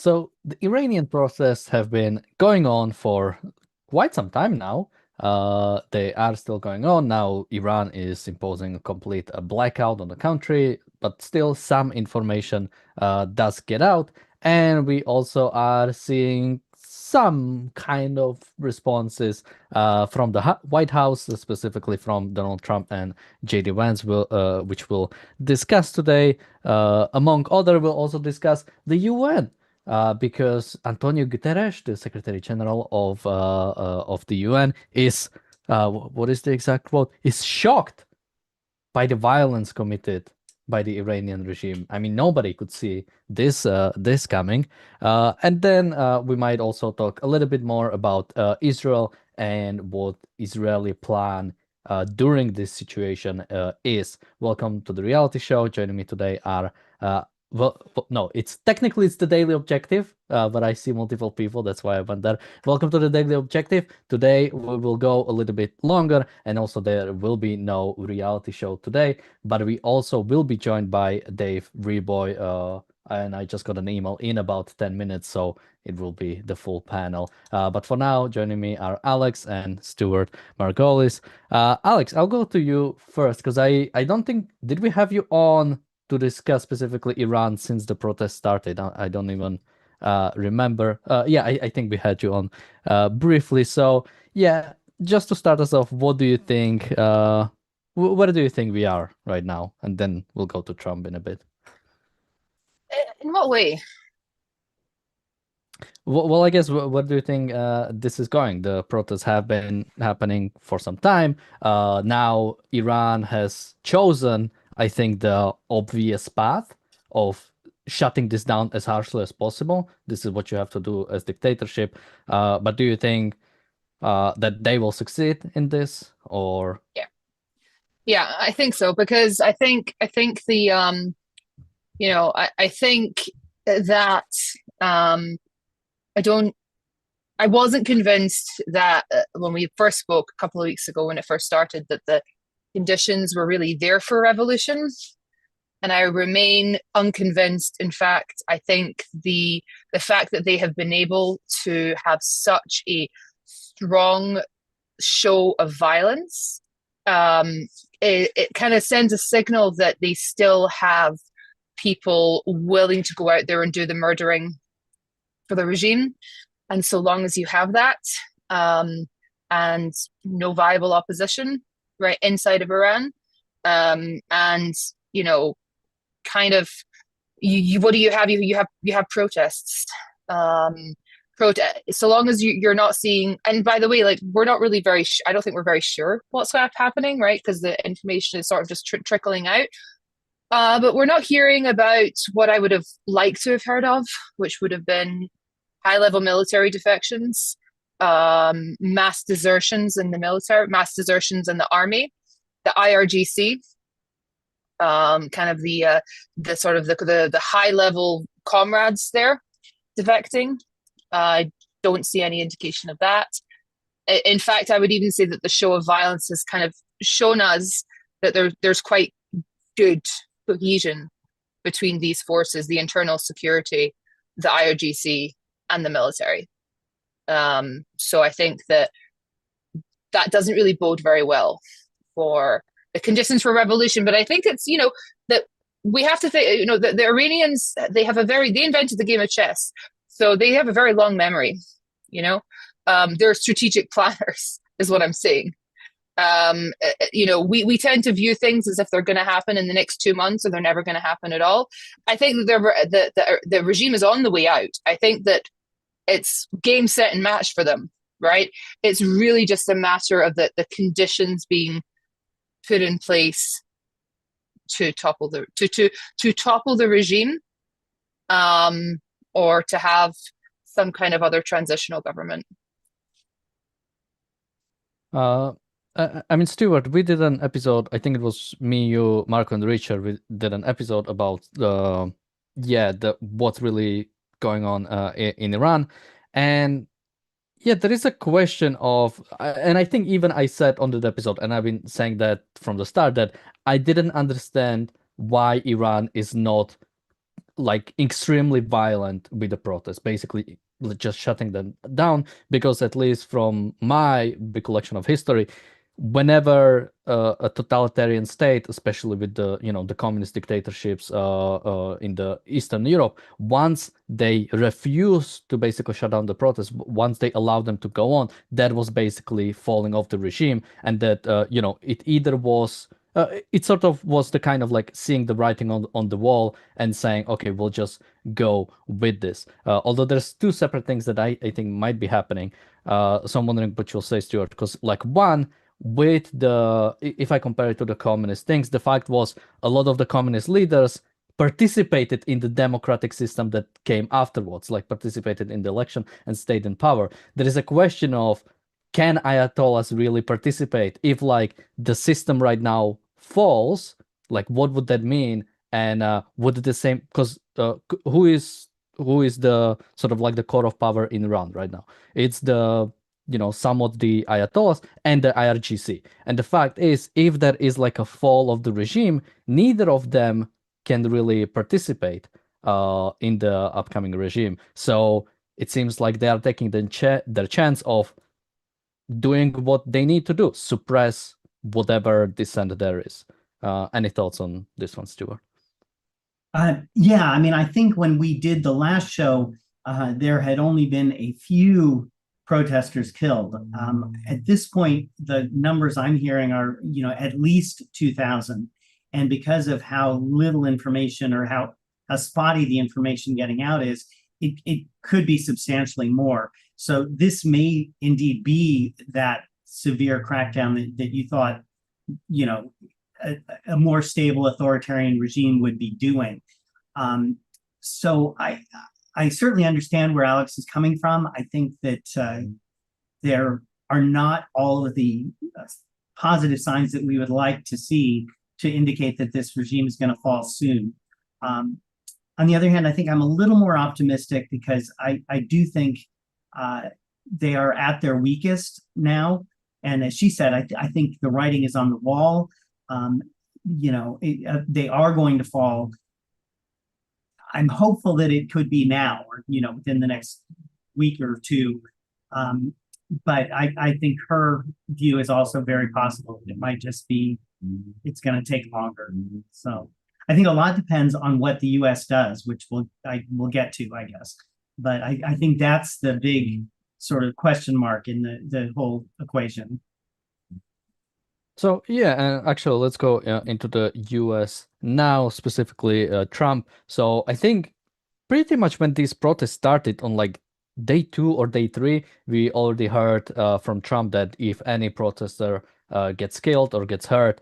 So the Iranian protests have been going on for quite some time now. They are still going on. Now Iran is imposing a complete blackout on the country, but still some information does get out. And we also are seeing some kind of responses from the White House, specifically from Donald Trump and JD Vance, which we'll discuss today. Among other, we'll also discuss the UN because Antonio Guterres, the Secretary General of the UN, is what is the exact quote? Is shocked by the violence committed by the Iranian regime. I mean, nobody could see this coming. And then we might also talk a little bit more about Israel and what Israeli plan during this situation is. Welcome to the reality show. Joining me today are no, it's the Daily Objective, but I see multiple people. That's why I went there. Welcome to the Daily Objective. Today we will go a little bit longer, and also there will be no reality show today. But we also will be joined by Dave Reboy, and I just got an email in about 10 minutes, so it will be the full panel. But for now, joining me are Alex and Stuart Margolis. Alex, I'll go to you first because I don't think did we have you on to discuss specifically Iran since the protest started. I don't even remember. Yeah, I think we had you on briefly. So yeah, just to start us off, what do you think? Where do you think we are right now? And then we'll go to Trump in a bit. In what way? Well, I guess what do you think this is going? The protests have been happening for some time. Now Iran has chosen, I think, the obvious path of shutting this down as harshly as possible. This is what you have to do as dictatorship. But do you think that they will succeed in this, or? Yeah. Yeah, I think so because I think the I think that I don't I wasn't convinced that when we first spoke a couple of weeks ago when it first started that the conditions were really there for revolution. And I remain unconvinced. In fact, I think the fact that they have been able to have such a strong show of violence, it kind of sends a signal that they still have people willing to go out there and do the murdering for the regime. And so long as you have that, and no viable opposition right inside of Iran, and you know, kind of what do you have? You have protests. So long as you're not seeing, and by the way, like we're not really I don't think we're very sure what's happening, right? Because the information is sort of just trickling out. But we're not hearing about what I would have liked to have heard of, which would have been high level military defections, mass desertions in the military, mass desertions in the army, the IRGC, kind of the sort of the high level comrades there defecting. I don't see any indication of that. In fact, I would even say that the show of violence has kind of shown us that there's quite good cohesion between these forces, the internal security, the IRGC, and the military. So I think that doesn't really bode very well for the conditions for revolution. But I think it's, that we have to think, the Iranians, they invented the game of chess. So they have a very long memory, they're strategic planners is what I'm saying. We tend to view things as if they're going to happen in the next 2 months or they're never going to happen at all. I think that the regime is on the way out. I think that it's game, set, and match for them, right? It's really just a matter of the conditions being put in place to topple the regime, or to have some kind of other transitional government. I mean, Stuart, we did an episode. I think it was me, you, Marco, and Richard. We did an episode about what's really going on in Iran, and yeah, there is a question of, and I think even I said on the episode, and I've been saying that from the start that I didn't understand why Iran is not like extremely violent with the protests, basically just shutting them down. Because at least from my recollection of history, whenever a totalitarian state, especially with the the communist dictatorships in the Eastern Europe, once they refuse to basically shut down the protests, once they allow them to go on, that was basically falling off the regime, and that it either was it sort of was the kind of like seeing the writing on the wall and saying, okay, we'll just go with this. Although there's two separate things that I think might be happening. So I'm wondering what you'll say, Stuart, because like one, with if I compare it to the communist things, the fact was a lot of the communist leaders participated in the democratic system that came afterwards, like participated in the election and stayed in power. There is a question of, can ayatollahs really participate if like the system right now falls? Like, what would that mean? And would the same, because who is the sort of like the core of power in Iran right now? It's the somewhat the ayatollahs and the IRGC. And the fact is, if there is like a fall of the regime, neither of them can really participate in the upcoming regime. So it seems like they are taking their chance of doing what they need to do, suppress whatever dissent there is. Any thoughts on this one, Stuart? Yeah, I mean, I think when we did the last show, there had only been a few protesters killed. At this point, the numbers I'm hearing are, at least 2,000. And because of how little information or how spotty the information getting out is, it could be substantially more. So this may indeed be that severe crackdown that you thought, a more stable authoritarian regime would be doing. So I certainly understand where Alex is coming from. I think that there are not all of the positive signs that we would like to see to indicate that this regime is going to fall soon. On the other hand, I think I'm a little more optimistic because I do think they are at their weakest now. And as she said, I think the writing is on the wall. They are going to fall. I'm hopeful that it could be now or, within the next week or two. But I think her view is also very possible. It might just be, it's going to take longer. So I think a lot depends on what the U.S. does, which we'll get to, I guess. But I think that's the big sort of question mark in the whole equation. So yeah, and actually, let's go into the U.S. now, specifically Trump. So I think pretty much when these protests started on like day 2 or day 3, we already heard from Trump that if any protester gets killed or gets hurt,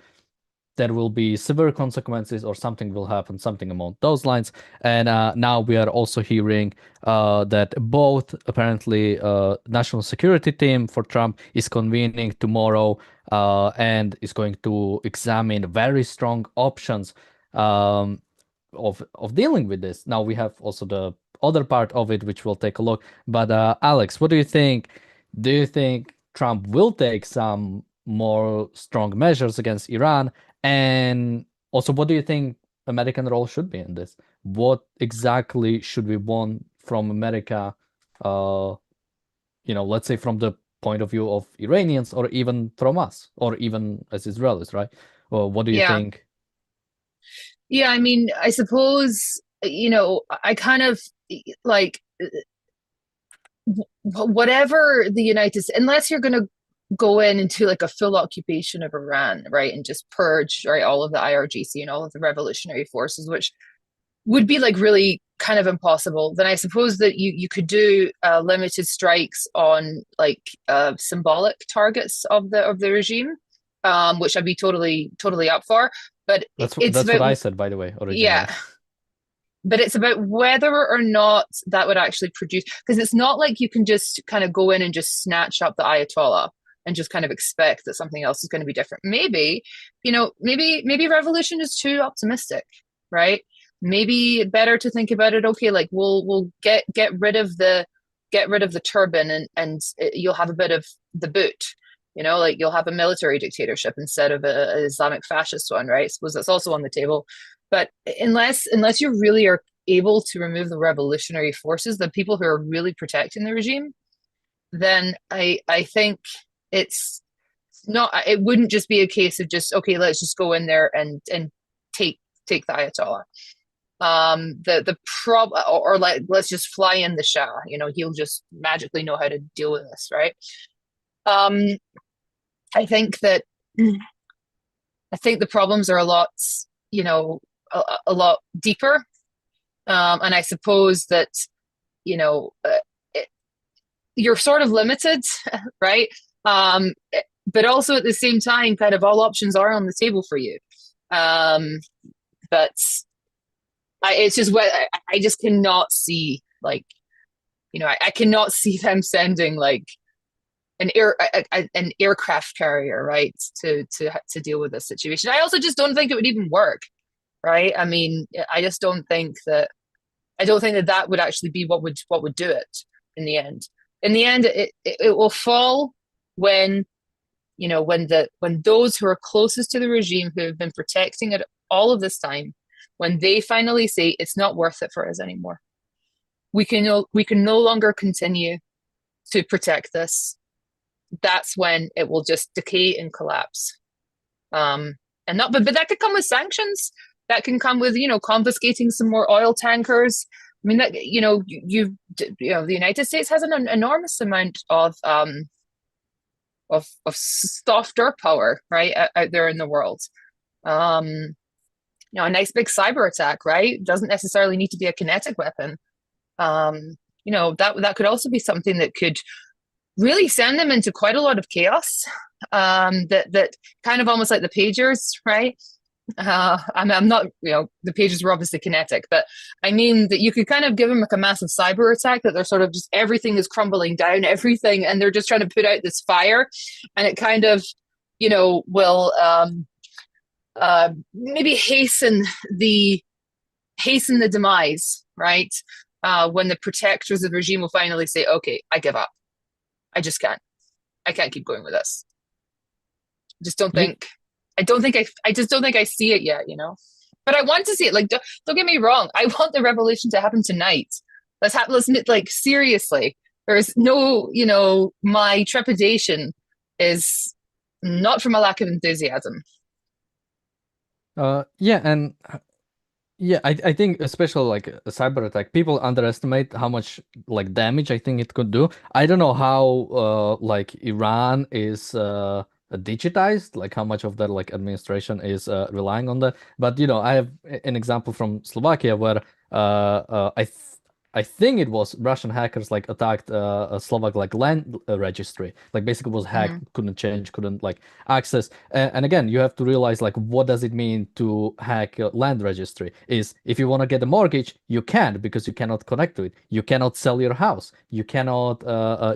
there will be severe consequences or something will happen, something along those lines. And now we are also hearing that both apparently national security team for Trump is convening tomorrow and is going to examine very strong options of dealing with this. Now we have also the other part of it, which we'll take a look. But Alex, what do you think? Do you think Trump will take some more strong measures against Iran? And also, what do you think American role should be in this? What exactly should we want from America? Let's say from the point of view of Iranians, or even from us, or even as Israelis, right? Or what do you think? Yeah, I mean, I suppose, I kind of like whatever the United States, unless you're going to go in into like a full occupation of Iran, right, and just purge, right, all of the IRGC and all of the revolutionary forces, which would be like really kind of impossible, then I suppose that you could do limited strikes on like symbolic targets of the regime, which I'd be totally up for. But That's about, what I said, by the way, originally. Yeah. But it's about whether or not that would actually produce, because it's not like you can just kind of go in and just snatch up the Ayatollah and just kind of expect that something else is going to be different. Maybe, maybe revolution is too optimistic, right? Maybe better to think about it. Okay, like we'll get rid of the turban and you'll have a bit of the boot. Like you'll have a military dictatorship instead of an Islamic fascist one, right? I suppose that's also on the table. But unless you really are able to remove the revolutionary forces, the people who are really protecting the regime, then I think it's not, it wouldn't just be a case of just, okay, let's just go in there and take the Ayatollah. The problem, or like, let's just fly in the Shah, you know, he'll just magically know how to deal with this, right? I think that the problems are a lot, you know, a lot deeper. And I suppose that, you know, you're sort of limited, right? But also at the same time, kind of all options are on the table for you. But it's just what I just cannot see, like, you know, I cannot see them sending like an aircraft carrier, right, to deal with this situation. I also just don't think it would even work, right? I mean, I just don't think that that would actually be what would do it in the end. In the end, it will fall when, you know, when those who are closest to the regime, who have been protecting it all of this time, when they finally say it's not worth it for us anymore. We can no longer continue to protect this. That's when it will just decay and collapse. And not, but that could come with sanctions. That can come with, you know, confiscating some more oil tankers. I mean, that, you know, you know, the United States has an enormous amount of soft dirt power, right, out there in the world. You know, a nice big cyber attack, right, doesn't necessarily need to be a kinetic weapon. You know, that could also be something that could really send them into quite a lot of chaos. That kind of almost like the pagers, right? I'm not, you know, the pages were obviously kinetic, but I mean that you could kind of give them like a massive cyber attack, that they're sort of just, everything is crumbling down, everything, and they're just trying to put out this fire, and it kind of, you know, will maybe hasten the demise, right? When the protectors of the regime will finally say, okay, I give up. I just can't. I can't keep going with this. Just don't think. I just don't think I see it yet, you know. But I want to see it. Like, don't get me wrong. I want the revolution to happen tonight. Let's like, seriously. There's no, you know, my trepidation is not from a lack of enthusiasm. Yeah, and yeah, I think especially like a cyber attack, people underestimate how much like damage I think it could do. I don't know how like Iran is digitized, like how much of their like administration is relying on that. But you know, I have an example from Slovakia where I think it was Russian hackers like attacked a Slovak like land registry. Like basically was hacked, couldn't change, couldn't like access. And again, you have to realize like what does it mean to hack a land registry? Is if you want to get a mortgage, you can't because you cannot connect to it. You cannot sell your house. You cannot,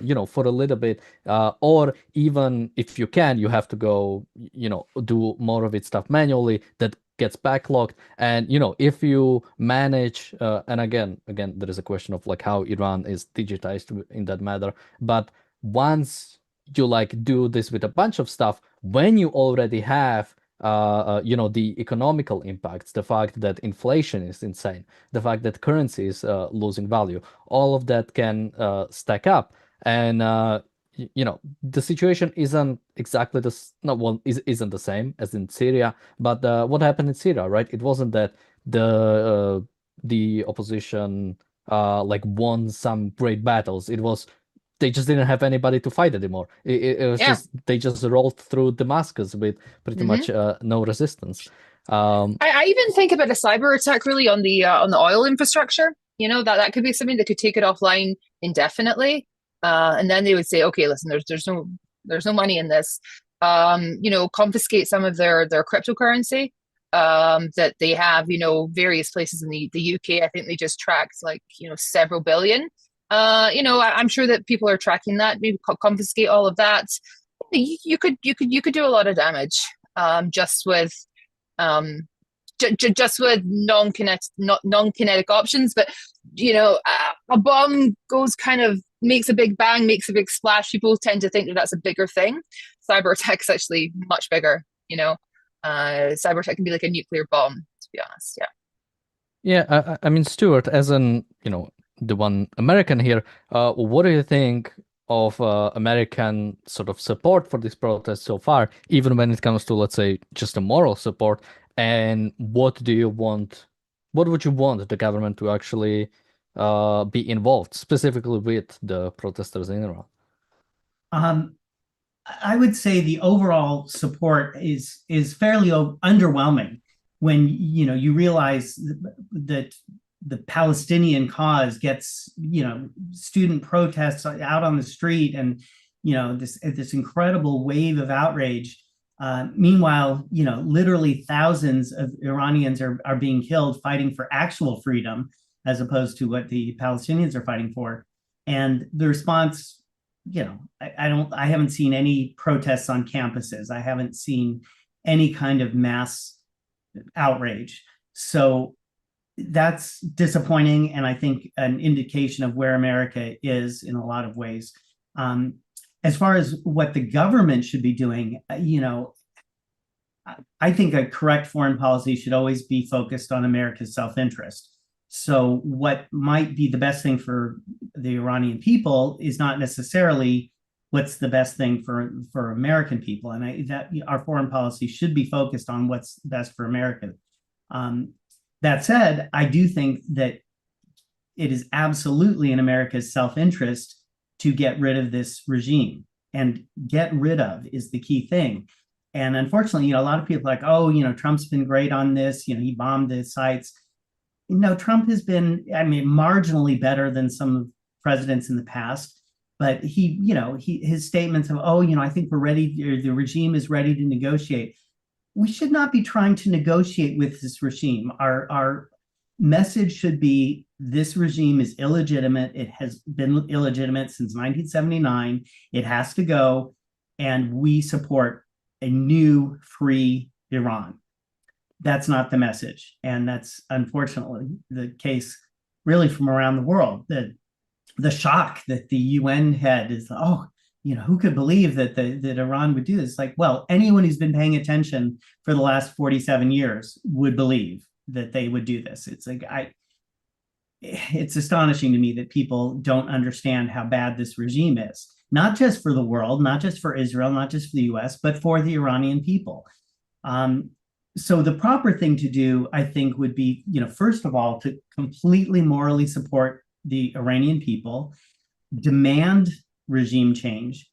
you know, for a little bit, or even if you can, you have to go, you know, do more of it stuff manually. That gets backlogged. And you know, if you manage and again there is a question of like how Iran is digitized in that matter, but once you like do this with a bunch of stuff, when you already have you know, the economical impacts, the fact that inflation is insane, the fact that currency is losing value, all of that can stack up. And you know, the situation isn't exactly isn't the same as in Syria, but what happened in Syria, right? It wasn't that the opposition like won some great battles. It was they just didn't have anybody to fight anymore. It was just they just rolled through Damascus with pretty much no resistance. I even think about a cyber attack really on the oil infrastructure. You know, that could be something that could take it offline indefinitely. And then they would say, okay, listen, there's no money in this. You know, confiscate some of their cryptocurrency that they have. You know, various places in the UK. I think they just tracked like, you know, several billion. You know, I'm sure that people are tracking that. Maybe confiscate all of that. You could do a lot of damage just with just with non-kinetic options. But you know, a bomb goes kind of makes a big bang, makes a big splash. People tend to think that that's a bigger thing. Cyber attack is actually much bigger. You know, cyber attack can be like a nuclear bomb. To be honest, yeah. Yeah, I mean, Stuart, as an, the one American here, what do you think of American sort of support for this protest so far, even when it comes to, let's say, just a moral support? And what would you want the government to actually be involved, specifically with the protesters in Iran? Um, I would say the overall support is fairly underwhelming when you realize that the Palestinian cause gets student protests out on the street, and this incredible wave of outrage. Meanwhile, literally thousands of Iranians are being killed fighting for actual freedom as opposed to what the Palestinians are fighting for. And the response, I haven't seen any protests on campuses. I haven't seen any kind of mass outrage. So that's disappointing, and I think an indication of where America is in a lot of ways. As far as what the government should be doing, I think a correct foreign policy should always be focused on America's self-interest. So what might be the best thing for the Iranian people is not necessarily what's the best thing for American people, and that our foreign policy should be focused on what's best for America. That said, I do think that it is absolutely in America's self-interest to get rid of this regime, and get rid of is the key thing. And unfortunately, a lot of people are like, oh, Trump's been great on this. He bombed the sites. Trump has been, I mean, marginally better than some presidents in the past, but his statements of, oh, I think we're ready, or the regime is ready to negotiate. We should not be trying to negotiate with this regime. Our message should be, this regime is illegitimate. It has been illegitimate since 1979. It has to go, and we support a new, free Iran. That's not the message. And that's unfortunately the case really from around the world. The shock that the UN had is, oh, who could believe that Iran would do this? Like, well, anyone who's been paying attention for the last 47 years would believe that they would do this. It's like, it's astonishing to me that people don't understand how bad this regime is, not just for the world, not just for Israel, not just for the US, but for the Iranian people. So the proper thing to do, I think, would be, first of all, to completely morally support the Iranian people, demand regime change,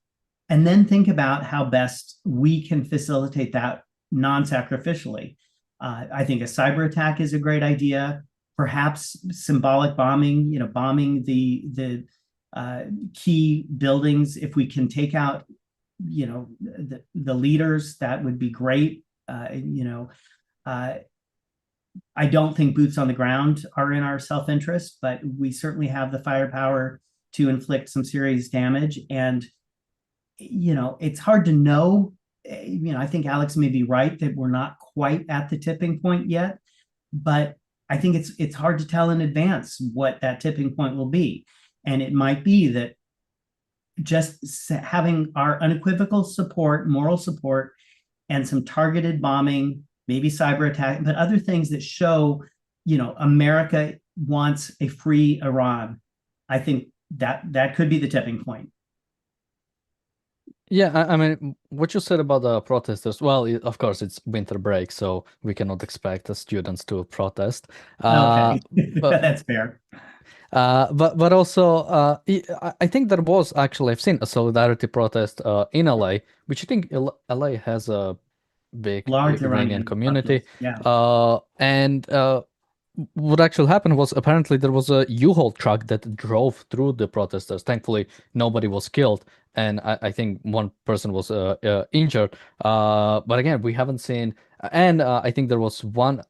and then think about how best we can facilitate that non-sacrificially. I think a cyber attack is a great idea. Perhaps symbolic bombing, bombing the key buildings. If we can take out, the leaders, that would be great. I don't think boots on the ground are in our self-interest, but we certainly have the firepower to inflict some serious damage. And, it's hard to know. I think Alex may be right that we're not quite at the tipping point yet, but I think it's hard to tell in advance what that tipping point will be. And it might be that just having our unequivocal support, moral support, and some targeted bombing, maybe cyber attack, but other things that show, America wants a free Iran. I think that could be the tipping point. Yeah, I mean, what you said about the protesters, well, of course, it's winter break, so we cannot expect the students to protest. Okay, But that's fair. but also, I think there was actually, I've seen a solidarity protest in LA, which I think LA has a big Large Iranian community. population, yeah. And what actually happened was, apparently there was a U-Haul truck that drove through the protesters. Thankfully, nobody was killed, and I think one person was injured. But again, we haven't seen. And I think there was one.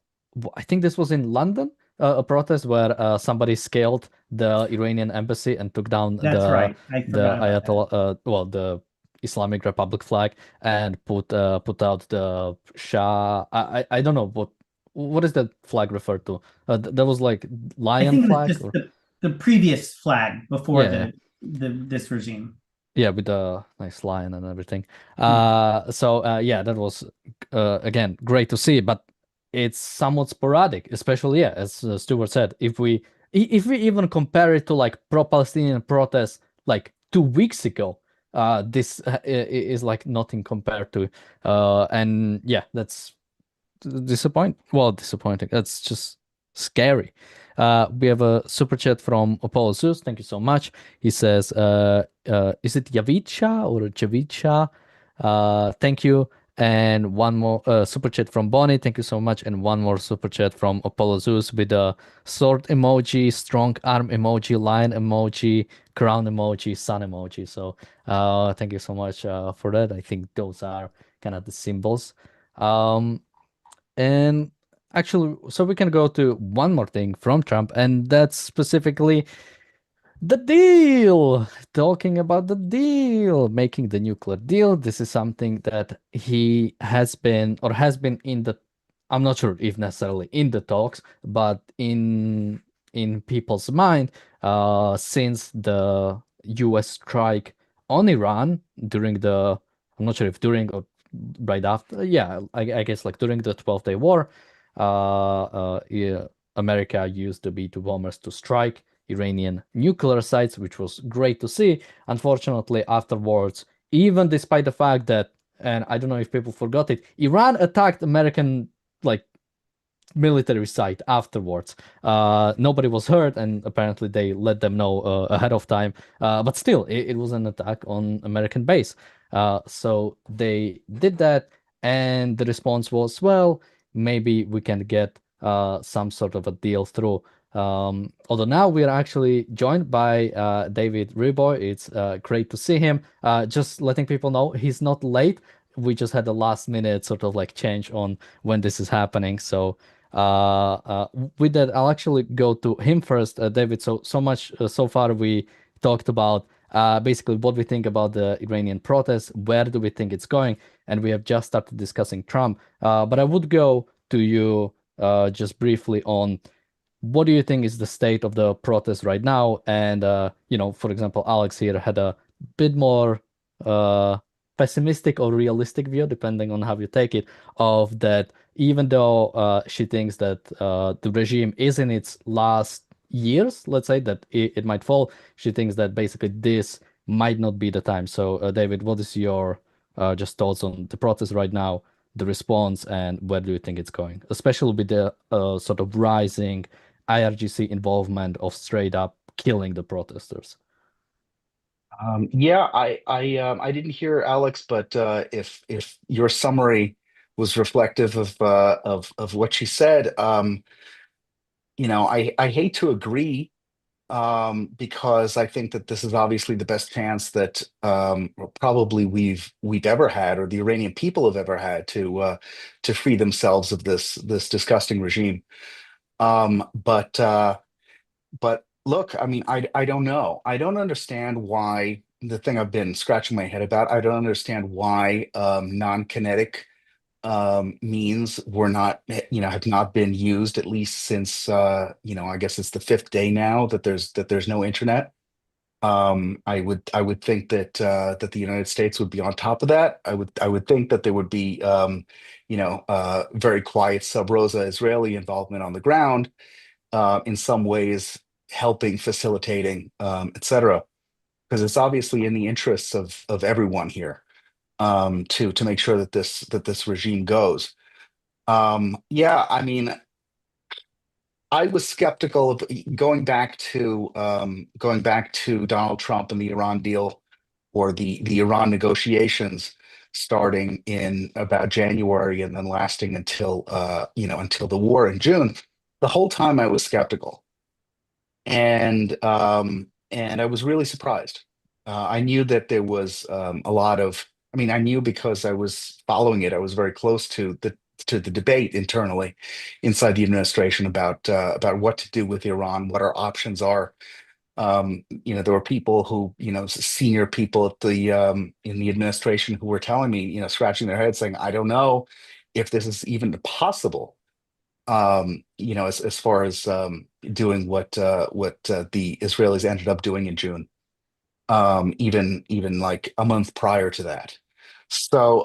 I think this was in London, a protest where somebody scaled the Iranian embassy and took down That's right. I the forgot about that. Ayatollah, well, the Islamic Republic flag, and put out the Shah. I don't know what is that flag referred to? That was like I lion think it was flag, just or the previous flag before yeah, this regime. yeah, with the nice lion and everything. Hmm. So yeah, that was again great to see. But it's somewhat sporadic, especially, yeah, as Stuart said, if we even compare it to like pro-Palestinian protests like 2 weeks ago, this is like nothing compared to, and yeah, that's disappointing. That's just scary. We have a super chat from Apollo Zeus. Thank you so much. He says, is it Yavicha or Javicha? Thank you. And one more super chat from Bonnie. Thank you so much. And one more super chat from Apollo Zeus with a sword emoji, strong arm emoji, lion emoji, crown emoji, sun emoji. So thank you so much for that. I think those are kind of the symbols. Um, and actually, so we can go to one more thing from Trump, and that's specifically the deal. Talking about the deal, making the nuclear deal. This is something that he has been in the, I'm not sure if necessarily in the talks, but in people's mind, since the US strike on Iran during the, I'm not sure if during or right after, yeah, I guess like during the 12-day war, yeah, America used the B-2 bombers to strike Iranian nuclear sites, which was great to see. Unfortunately, afterwards, even despite the fact that, and I don't know if people forgot it, Iran attacked American like military site afterwards. Nobody was hurt, and apparently they let them know ahead of time. But still, it was an attack on American base. So they did that, and the response was, well, maybe we can get some sort of a deal through. Although now we are actually joined by David Riboy. It's great to see him. Just letting people know he's not late. We just had a last minute sort of like change on when this is happening. So with that, I'll actually go to him first, David. So much so far we talked about basically what we think about the Iranian protests, where do we think it's going, and we have just started discussing Trump. But I would go to you just briefly on what do you think is the state of the protest right now? And for example, Alex here had a bit more uh, pessimistic or realistic view, depending on how you take it, of that. Even though she thinks that the regime is in its last years, let's say that it might fall, she thinks that basically this might not be the time. So, David, what is your just thoughts on the protest right now, the response, and where do you think it's going, especially with the sort of rising IRGC involvement of straight up killing the protesters? Yeah, I didn't hear Alex, but if your summary was reflective of what she said, I hate to agree, because I think that this is obviously the best chance that probably we've ever had, or the Iranian people have ever had, to free themselves of this disgusting regime. But look, I mean, I don't know. I don't understand why, the thing I've been scratching my head about. I don't understand why non-kinetic means were not, have not been used, at least since, I guess it's the fifth day now that there's no internet. I would think that the United States would be on top of that. I would think that there would be very quiet sub rosa Israeli involvement on the ground, in some ways helping, facilitating, etc. Because it's obviously in the interests of everyone here, to make sure that this regime goes. Yeah, I mean, I was skeptical of going back to Donald Trump and the Iran deal, or the Iran negotiations, starting in about January and then lasting until the war in June. The whole time I was skeptical, and I was really surprised. I knew that there was a lot of. I mean, I knew because I was following it. I was very close to the debate internally inside the administration about what to do with Iran, what our options are. There were people who, senior people at the in the administration, who were telling me, scratching their heads, saying, "I don't know if this is even possible." As far as doing what the Israelis ended up doing in June, even like a month prior to that. So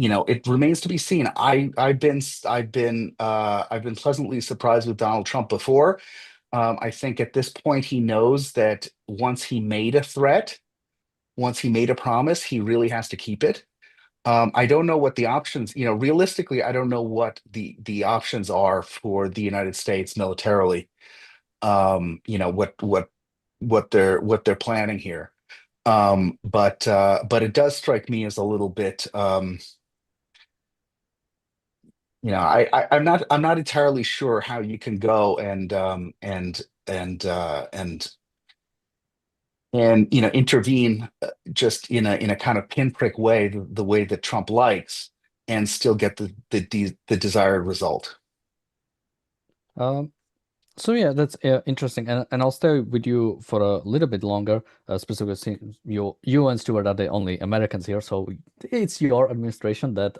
it remains to be seen. I've been pleasantly surprised with Donald Trump before. I think at this point he knows that once he made a threat, once he made a promise, he really has to keep it. I don't know what the options, realistically, I don't know what the options are for the United States militarily. What they're planning here. But it does strike me as a little bit. I'm not entirely sure how you can go and intervene just in a kind of pinprick way, the way that Trump likes, and still get the desired result. Um, So yeah, that's interesting, and I'll stay with you for a little bit longer, specifically since you and Stuart are the only Americans here, so it's your administration that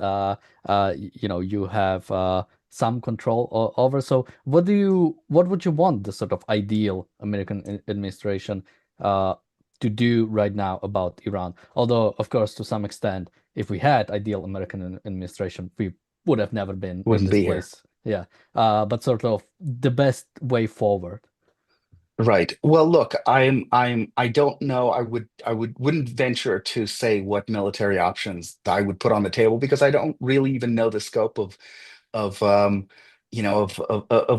you have some control over. So what would you want the sort of ideal American administration to do right now about Iran? Although, of course, to some extent, if we had ideal American administration, we would have never been in Wouldn't this be here. place. Yeah. But sort of the best way forward. Right. Well, look, I don't know. Wouldn't venture to say what military options I would put on the table because I don't really even know the scope of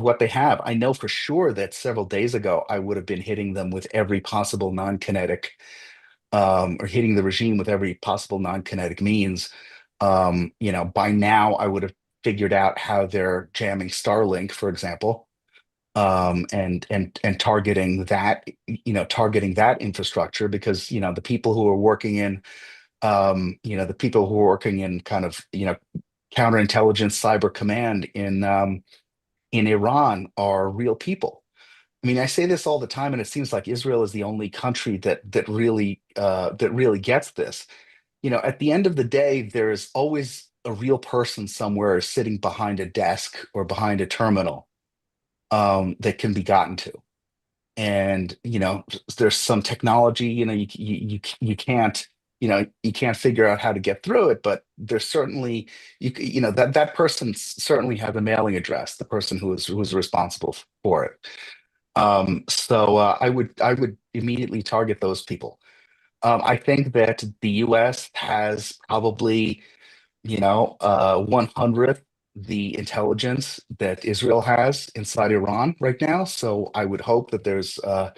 what they have. I know for sure that several days ago I would have been hitting them with every possible non-kinetic, or hitting the regime with every possible non-kinetic means. By now I would have figured out how they're jamming Starlink, for example, and targeting that infrastructure because the people who are working in kind of counterintelligence cyber command in Iran are real people. I mean, I say this all the time, and it seems like Israel is the only country that really gets this. At the end of the day, there is always a real person somewhere sitting behind a desk or behind a terminal that can be gotten to. And there's some technology, you can't figure out how to get through it, but there's certainly that person certainly has a mailing address, the person who's responsible for it. So I would immediately target those people. I think that the US has probably 100th the intelligence that Israel has inside Iran right now. So I would hope that there's some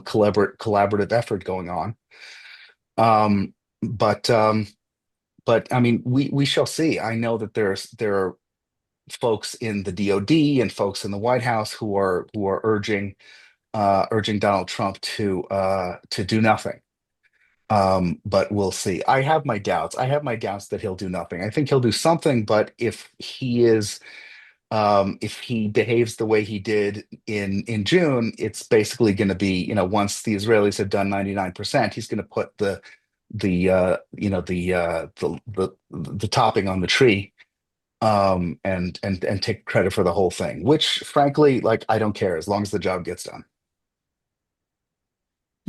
collaborative effort going on. Um, but I mean, we shall see. I know that there are folks in the DoD and folks in the White House who are urging Donald Trump to do nothing. But we'll see. I have my doubts. I have my doubts that he'll do nothing. I think he'll do something, but if he behaves the way he did in June, it's basically going to be, once the Israelis have done 99%, he's going to put the topping on the tree, and take credit for the whole thing, which frankly, like, I don't care as long as the job gets done.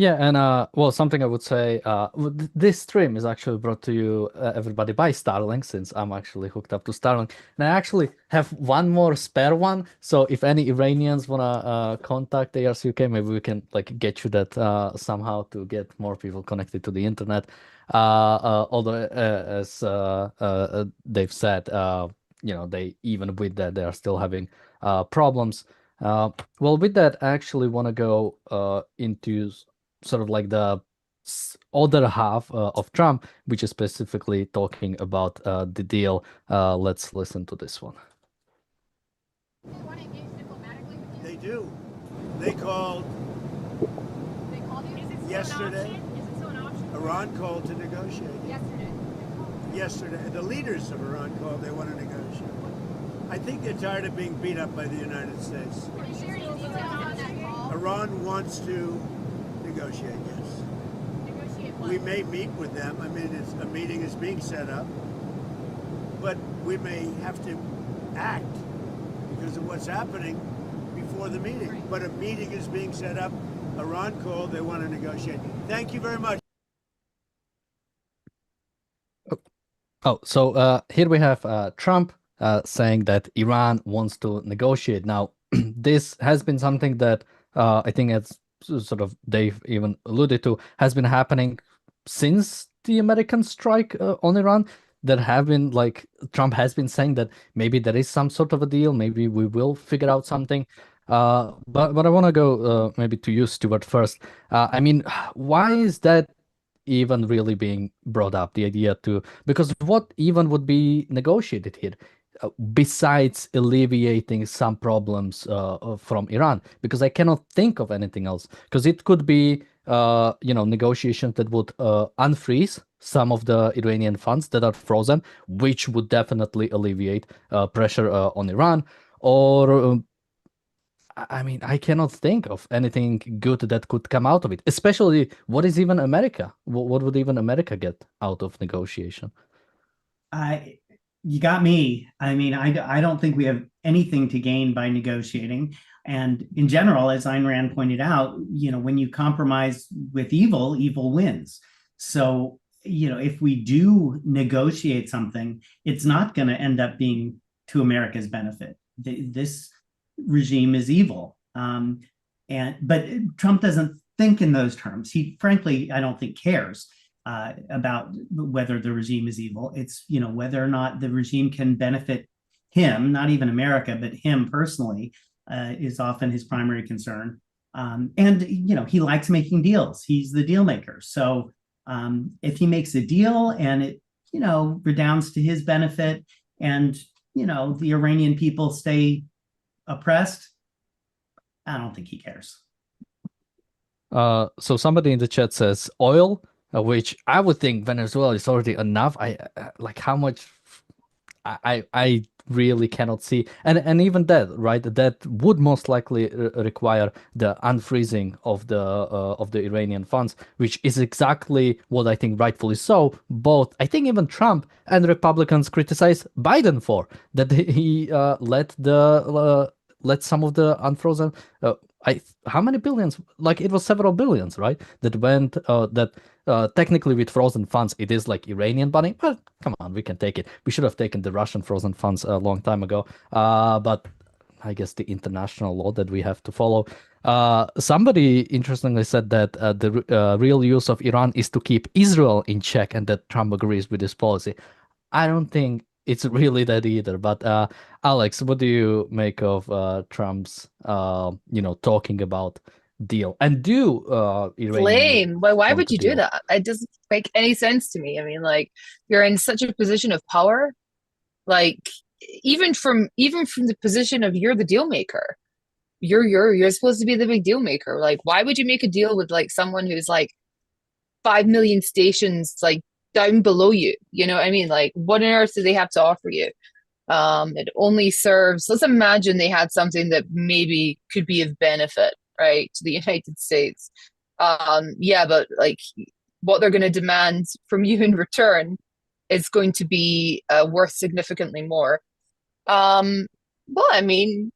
Yeah, and well, something I would say, this stream is actually brought to you, everybody, by Starlink, since I'm actually hooked up to Starlink, and I actually have one more spare one. So if any Iranians wanna contact ARCUK, maybe we can like get you that somehow to get more people connected to the internet. Although, as they've said, they even with that they are still having problems. Well, with that, I actually want to go into sort of like the other half of Trump, which is specifically talking about the deal. Let's listen to this one. They want to engage diplomatically with you? They do. They called They called you? Is it still Yesterday. an option? Is it still an option? Iran called to negotiate. Yesterday. Yesterday, the leaders of Iran called. They want to negotiate. I think they're tired of being beat up by the United States. Can you share any details on that call? Iran wants to negotiate. Yes, Negotiate what? we may meet with them. I mean, a meeting is being set up, but we may have to act because of what's happening before the meeting. Right. But a meeting is being set up. Iran called. They want to negotiate. Thank you very much. Oh, so here we have Trump saying that Iran wants to negotiate. Now, this has been something that I think, as sort of Dave even alluded to, has been happening since the American strike on Iran. There have been, like, Trump has been saying that maybe there is some sort of a deal, maybe we will figure out something. But I want to go maybe to you, Stuart, first. I mean, why is that even really being brought up, the idea to, because what even would be negotiated here besides alleviating some problems from Iran? Because I cannot think of anything else, because it could be negotiations that would unfreeze some of the Iranian funds that are frozen, which would definitely alleviate pressure on Iran. Or I mean, I cannot think of anything good that could come out of it. Especially, what is even America? What would even America get out of negotiation? I, you got me. I mean, I don't think we have anything to gain by negotiating. And in general, as Ayn Rand pointed out, when you compromise with evil, evil wins. So, if we do negotiate something, it's not going to end up being to America's benefit. This regime is evil. But Trump doesn't think in those terms. He, frankly, I don't think cares about whether the regime is evil. It's whether or not the regime can benefit him, not even America, but him personally, is often his primary concern. And he likes making deals. He's the deal maker. So if he makes a deal and it redounds to his benefit, and the Iranian people stay oppressed, I don't think he cares. So somebody in the chat says oil, which I would think Venezuela is already enough. I like how much I really cannot see, and even that, right? That would most likely require the unfreezing of the Iranian funds, which is exactly what I think, rightfully so. Both, I think, even Trump and Republicans criticize Biden for that he let some of the unfrozen. How many billions? Like, it was several billions, right? That went technically with frozen funds, it is like Iranian money. But come on, we can take it. We should have taken the Russian frozen funds a long time ago. But I guess the international law that we have to follow. Somebody interestingly said that the real use of Iran is to keep Israel in check, and that Trump agrees with this policy. I don't think it's really that either. But Alex, what do you make of Trump's talking about deal? And do Iranian Blame. Why want would to you do deal? that? It doesn't make any sense to me. I mean, like, you're in such a position of power, like even from the position of you're the deal maker. You're supposed to be the big deal maker. Like, why would you make a deal with like someone who's like 5 million stations like down below you? You know what I mean? Like, what on earth do they have to offer you? It only serves, let's imagine they had something that maybe could be of benefit, right, to the United States. Yeah, but like what they're going to demand from you in return is going to be worth significantly more. Well, I mean,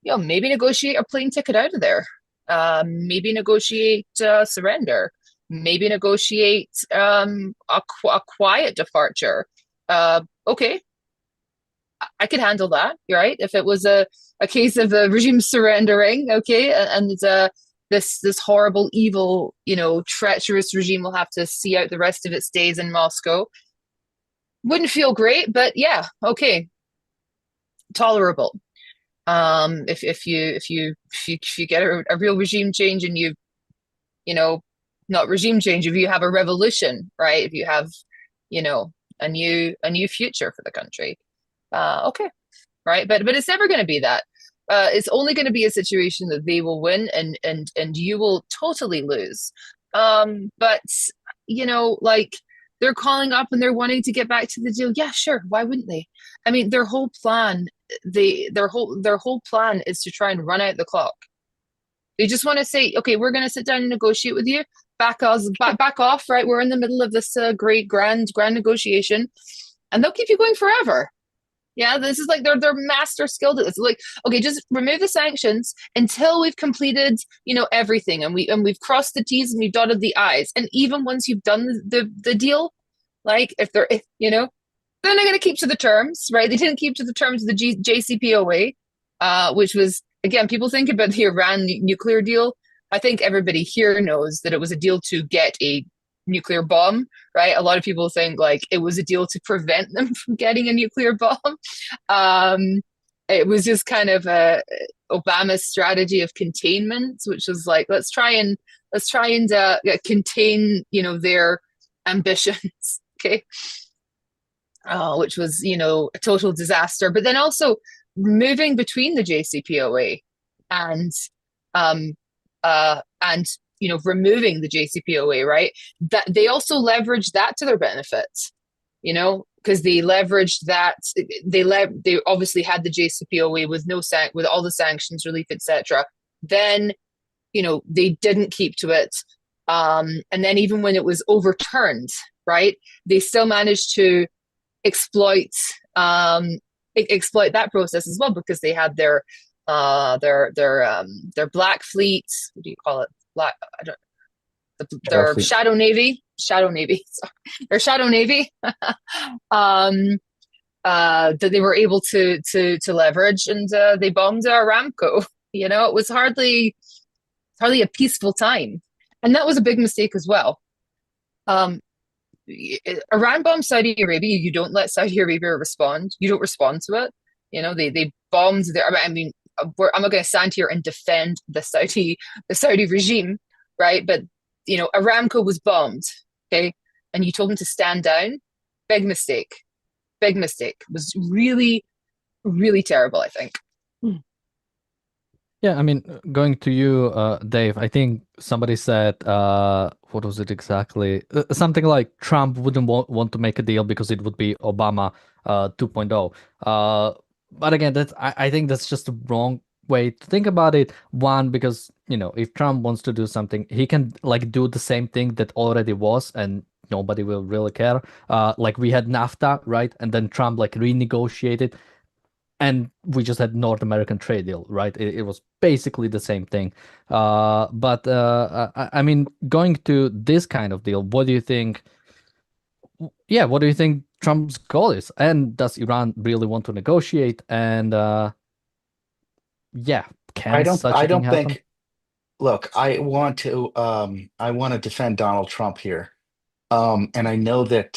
maybe negotiate a plane ticket out of there. Maybe negotiate surrender. Maybe negotiate a quiet departure. Okay, I could handle that, right? If it was a case of the regime surrendering, okay, and this horrible, evil, treacherous regime will have to see out the rest of its days in Moscow. Wouldn't feel great, but yeah, okay, tolerable. If you get a real regime change and not regime change, if you have a revolution, right? If you have, a new future for the country. Okay, right, but it's never going to be that. It's only going to be a situation that they will win and you will totally lose. But like, they're calling up and they're wanting to get back to the deal. Yeah, sure. Why wouldn't they? I mean, their whole plan, their whole plan is to try and run out the clock. They just want to say, okay, we're going to sit down and negotiate with you. Back off, right? We're in the middle of this great grand negotiation, and they'll keep you going forever. Yeah, this is like they're master skilled at this. Like, okay, just remove the sanctions until we've completed, everything, and we've crossed the T's and we've dotted the I's. And even once you've done the deal, like if They're not going to keep to the terms, right? They didn't keep to the terms of the JCPOA, which was, again, people think about the Iran nuclear deal. I think everybody here knows that it was a deal to get a nuclear bomb, right? A lot of people think like it was a deal to prevent them from getting a nuclear bomb. It was just kind of Obama's strategy of containment, which was like, let's try and contain, their ambitions. Okay. Which was, a total disaster. But then also moving between the JCPOA and um, removing the JCPOA, right? That they also leveraged that to their benefit, because they leveraged that they obviously had the JCPOA with with all the sanctions relief, etc. Then, they didn't keep to it. And then even when it was overturned, right, they still managed to exploit that process as well, because they had their black fleet. What do you call it? Black. I don't. Their shadow navy. Sorry, their shadow navy. That they were able to leverage, and they bombed Aramco. It was hardly a peaceful time, and that was a big mistake as well. Iran bombed Saudi Arabia. You don't let Saudi Arabia respond. You don't respond to it. They bombed their. I mean, I'm not going to stand here and defend the Saudi regime, right? But Aramco was bombed, okay, and you told them to stand down. Big mistake. Big mistake. It was really, really terrible, I think. Yeah, I mean, going to you, Dave, I think somebody said, what was it exactly? Something like Trump wouldn't want to make a deal because it would be Obama 2.0. But again, I think that's just the wrong way to think about it. One, because, if Trump wants to do something, he can like do the same thing that already was, and nobody will really care. Like we had NAFTA, right? And then Trump like renegotiated, and we just had North American trade deal, right? It was basically the same thing. But I mean, going to this kind of deal, what do you think? Yeah, what do you think Trump's goal is? And does Iran really want to negotiate? And yeah, can such I a thing don't happen? think, look, I want to defend Donald Trump here. And I know that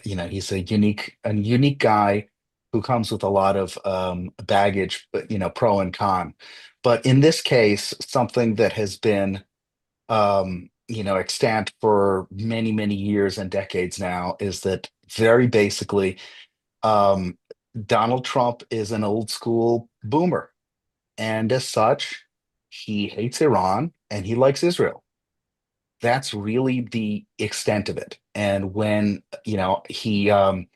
he's a unique guy who comes with a lot of baggage, but pro and con. But in this case, something that has been extant for many, many years and decades now is that very basically, um, Donald Trump is an old school boomer, and as such, he hates Iran and he likes Israel. That's really the extent of it. And when he I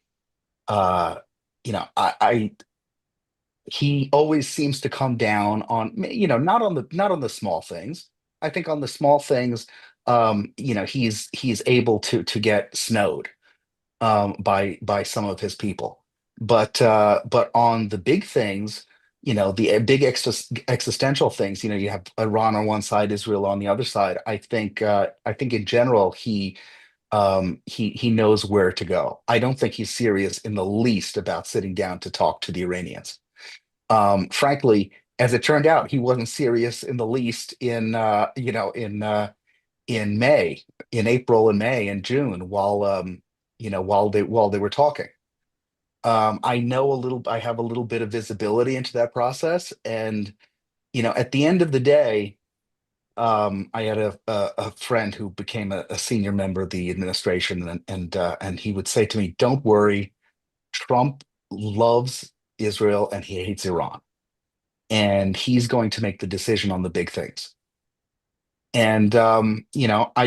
he always seems to come down on not on the small things. I think on the small things, he's able to get snowed by some of his people. But on the big things, the big existential things, you have Iran on one side, Israel on the other side. I think in general he knows where to go. I don't think he's serious in the least about sitting down to talk to the Iranians. Frankly, as it turned out, he wasn't serious in the least in May, in April and May and June, while they were talking. I have a little bit of visibility into that process, and at the end of the day, I had a friend who became a senior member of the administration, and he would say to me, "Don't worry, Trump loves Israel and he hates Iran, and he's going to make the decision on the big things." And I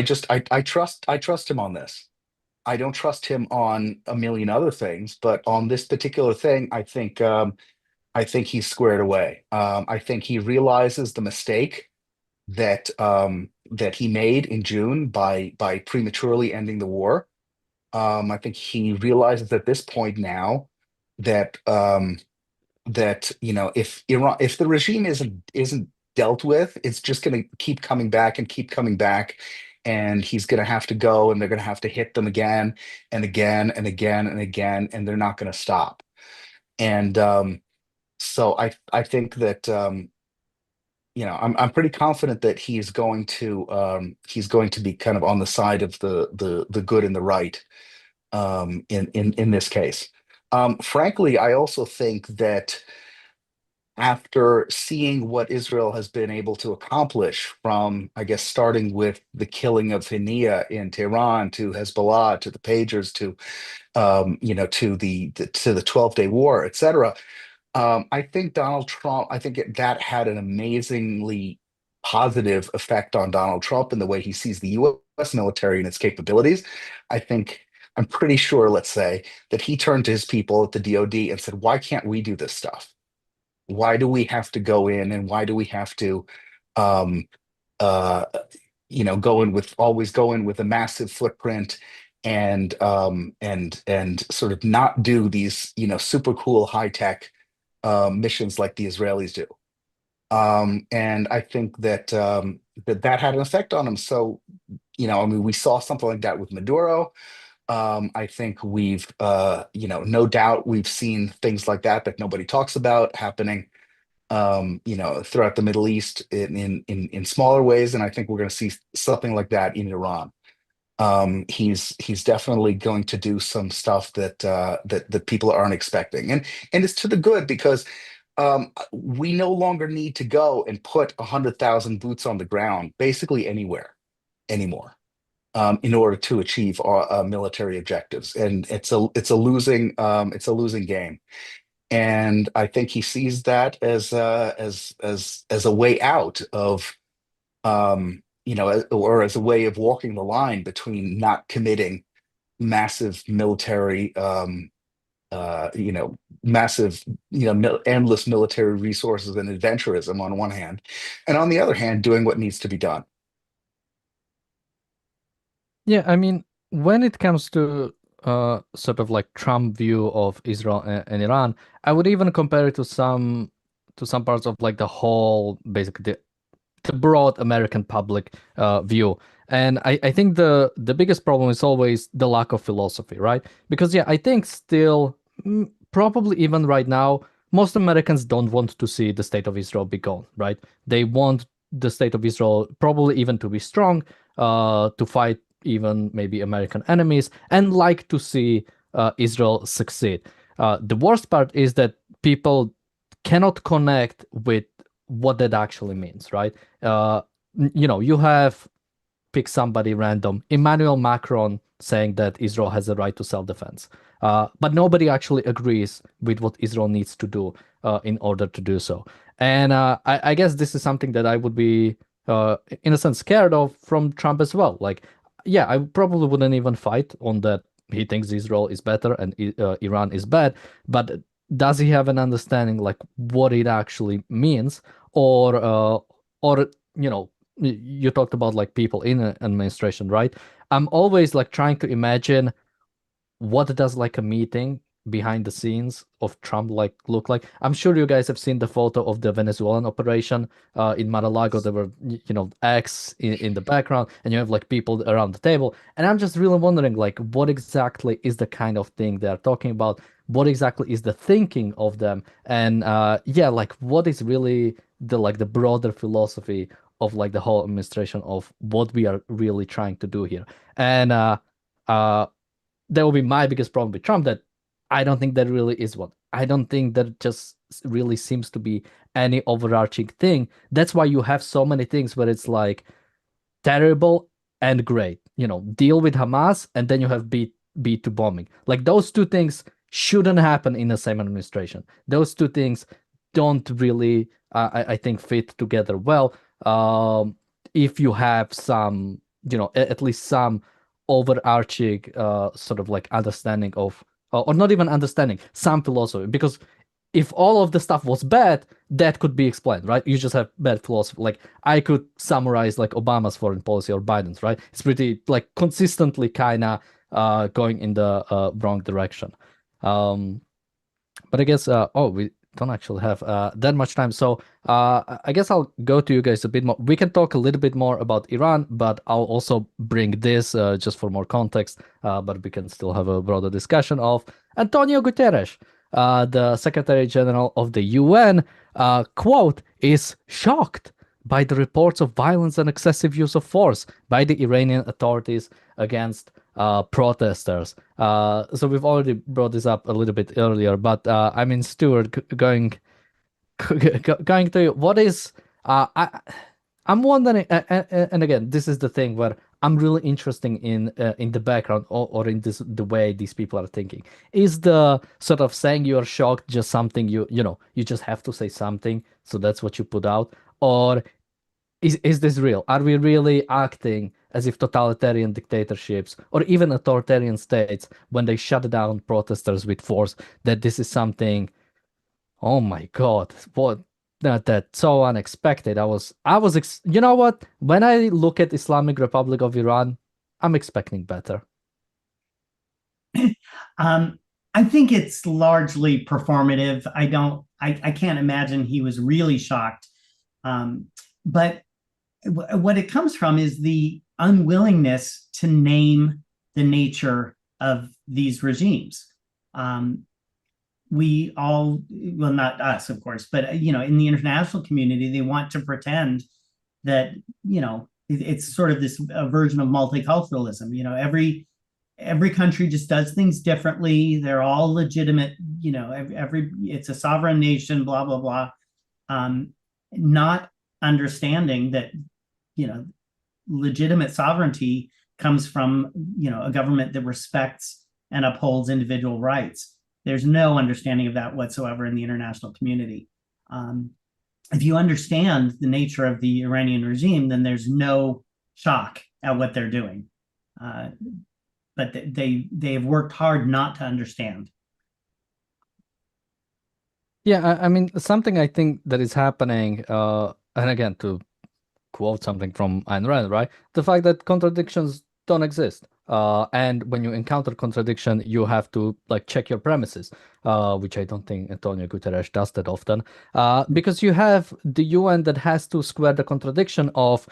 trust him on this. I don't trust him on a million other things, but on this particular thing, I think he's squared away. I think he realizes the mistake that he made in June by prematurely ending the war. I think he realizes at this point now that if the regime isn't dealt with, it's just going to keep coming back and keep coming back, and he's going to have to go, and they're going to have to hit them again and again and again and again, and they're not going to stop. And so I think that I'm pretty confident that he's going to be kind of on the side of the good and the right in this case. Frankly, I also think that after seeing what Israel has been able to accomplish from, I guess, starting with the killing of Hania in Tehran, to Hezbollah, to the pagers, to to the 12-day war, etc. I think Donald Trump, that had an amazingly positive effect on Donald Trump in the way he sees the US military and its capabilities. I think, I'm pretty sure, let's say, that he turned to his people at the DoD and said, why can't we do this stuff? Why do we have to go in, and why do we have to um, uh, always go in with a massive footprint, and sort of not do these, super cool high tech missions like the Israelis do. And I think that that had an effect on him. So, I mean, we saw something like that with Maduro. I think we've, no doubt we've seen things like that nobody talks about happening, throughout the Middle East in smaller ways. And I think we're going to see something like that in Iran. He's definitely going to do some stuff that people aren't expecting, and it's to the good, because we no longer need to go and put 100,000 boots on the ground basically anywhere anymore, in order to achieve our military objectives. And it's a losing game. And I think he sees that as a way out of, or as a way of walking the line between not committing massive military, massive, endless military resources and adventurism on one hand, and on the other hand, doing what needs to be done. Yeah, I mean, when it comes to sort of like Trump view of Israel and Iran, I would even compare it to some parts of like the whole, basically the broad American public view. And I think the biggest problem is always the lack of philosophy, right? Because yeah, I think still, probably even right now, most Americans don't want to see the state of Israel be gone, right? They want the state of Israel probably even to be strong, to fight even maybe American enemies, and like to see Israel succeed. The worst part is that people cannot connect with what that actually means, right? You have, pick somebody random, Emmanuel Macron saying that Israel has a right to self-defense. But nobody actually agrees with what Israel needs to do in order to do so. And I guess this is something that I would be, in a sense, scared of from Trump as well. Like, yeah, I probably wouldn't even fight on that he thinks Israel is better and Iran is bad, but does he have an understanding like what it actually means? Or you talked about like people in an administration, right? I'm always like trying to imagine what does like a meeting behind the scenes of Trump like look like. I'm sure you guys have seen the photo of the Venezuelan operation in Mar-a-Lago. There were, X in the background, and you have like people around the table. And I'm just really wondering like what exactly is the kind of thing they're talking about? What exactly is the thinking of them? And yeah, like what is really the broader philosophy of like the whole administration of what we are really trying to do here? And uh that will be my biggest problem with Trump, that I don't think that really is one. I don't think that just really seems to be any overarching thing. That's why you have so many things where it's like terrible and great. Deal with Hamas, and then you have B2 bombing. Like those two things shouldn't happen in the same administration. Those two things don't really, I think, fit together well. If you have some, at least some overarching sort of like understanding of, or not even understanding, some philosophy. Because if all of the stuff was bad, that could be explained, right? You just have bad philosophy. Like I could summarize like Obama's foreign policy or Biden's, right? It's pretty like consistently kind of going in the wrong direction. But I guess don't actually have that much time. So I guess I'll go to you guys a bit more. We can talk a little bit more about Iran, but I'll also bring this just for more context. But we can still have a broader discussion of Antonio Guterres, the Secretary General of the UN, quote, is shocked by the reports of violence and excessive use of force by the Iranian authorities against protesters. So we've already brought this up a little bit earlier, but I mean, Stuart, going to you, what is I'm wondering, and again, this is the thing where I'm really interested in the background or in the way these people are thinking. Is the sort of saying you are shocked just something you just have to say something, so that's what you put out, or is this real? Are we really acting as if totalitarian dictatorships or even authoritarian states, when they shut down protesters with force, that this is something, oh my God, what that's so unexpected. You know what? When I look at Islamic Republic of Iran, I'm expecting better. I think it's largely performative. I can't imagine he was really shocked. But what it comes from is the unwillingness to name the nature of these regimes. We all, well, not us, of course, but in the international community, they want to pretend that it's sort of this version of multiculturalism. Every country just does things differently. They're all legitimate. It's a sovereign nation. Blah blah blah. Not understanding that legitimate sovereignty comes from a government that respects and upholds individual rights. There's no understanding of that whatsoever in the international community. If you understand the nature of the Iranian regime, then there's no shock at what they're doing. But they've worked hard not to understand. Yeah, I mean, something I think that is happening, and again, to quote something from Ayn Rand, right? The fact that contradictions don't exist. And when you encounter contradiction, you have to check your premises, which I don't think Antonio Guterres does that often, because you have the UN that has to square the contradiction of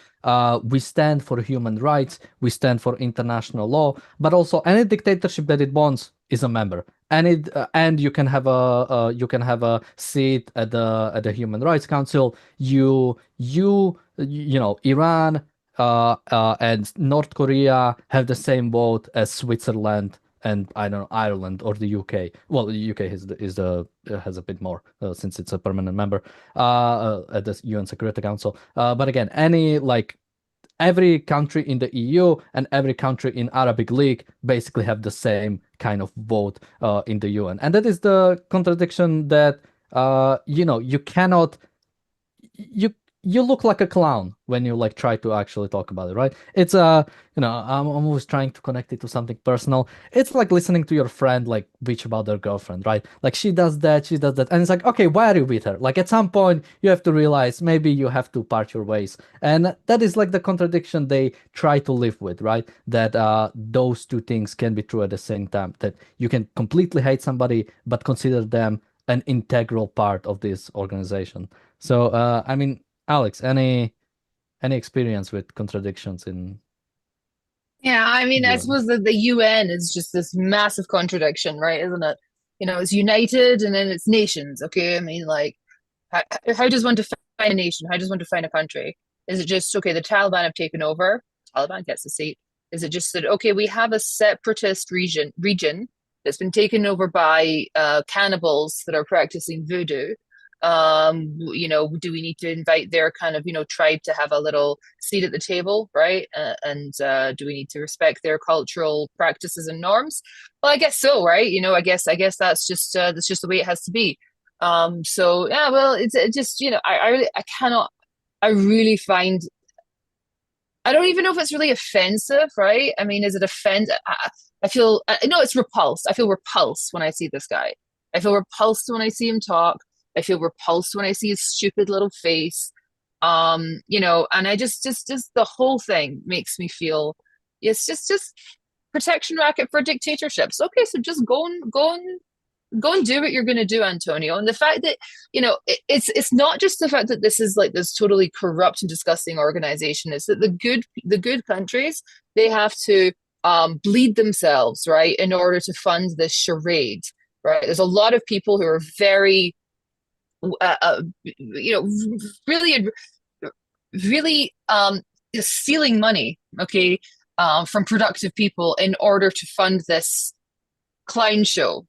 we stand for human rights, we stand for international law, but also any dictatorship that it wants is a member, and you can have a seat at the Human Rights Council. Iran and North Korea have the same vote as Switzerland and I don't know, Ireland or the UK. Well, the UK has a bit more since it's a permanent member at the UN Security Council. But again, every country in the EU and every country in Arabic League basically have the same kind of vote in the UN, and that is the contradiction that you cannot. You look like a clown when you try to actually talk about it, right? It's I'm always trying to connect it to something personal. It's like listening to your friend bitch about their girlfriend, right? She does that, and it's like, okay, why are you with her? At some point you have to realize maybe you have to part your ways, and that is the contradiction they try to live with, right? That those two things can be true at the same time. That you can completely hate somebody but consider them an integral part of this organization. So I mean, Alex, any experience with contradictions in? Yeah, I mean, I UN? suppose that the UN is just this massive contradiction, right? Isn't it? It's united and then it's nations. Okay, I mean, how does one define a nation? How does one define a country? Is it just okay? The Taliban have taken over. Taliban gets a seat. Is it just that okay? We have a separatist region that's been taken over by cannibals that are practicing voodoo. Do we need to invite their kind of tribe to have a little seat at the table, right? And do we need to respect their cultural practices and norms? Well, I guess so, right? I guess that's just the way it has to be. So yeah, well, it's just I really find, I don't even know if it's really offensive, right? I mean, is it offensive? I feel no, it's repulsed. I feel repulsed when I see this guy. I feel repulsed when I see him talk. I feel repulsed when I see his stupid little face. And I just the whole thing makes me feel it's just protection racket for dictatorships. Okay, so just go and go and do what you're going to do, Antonio. And the fact that, it's not just the fact that this is like this totally corrupt and disgusting organization. It's that the good countries, they have to bleed themselves, right, in order to fund this charade, right? There's a lot of people who are very, really, really stealing money, okay, from productive people in order to fund this clown show.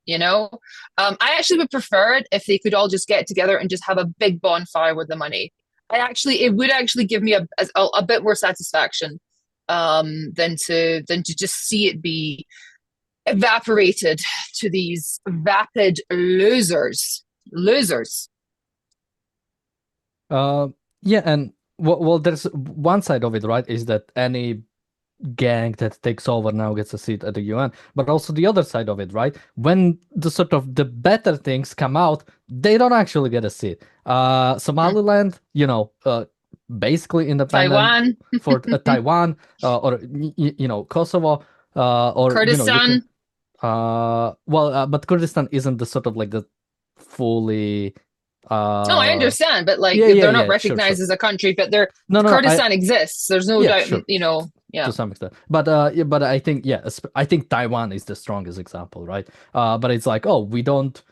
I actually would prefer it if they could all just get together and just have a big bonfire with the money. It would actually give me a bit more satisfaction, than to just see it be evaporated to these vapid losers. Yeah, and well, there's one side of it, right? Is that any gang that takes over now gets a seat at the UN, but also the other side of it, right? When the better things come out, they don't actually get a seat. Somaliland, basically independent Taiwan, for Taiwan, or Kosovo, or Kurdistan. but Kurdistan isn't the sort of like the fully. No, I understand, but like Yeah, they're not sure, recognized as a country, but no, Kurdistan exists. There's no doubt, sure. yeah. To some extent, but I think I think Taiwan is the strongest example, right? But it's like, oh, we don't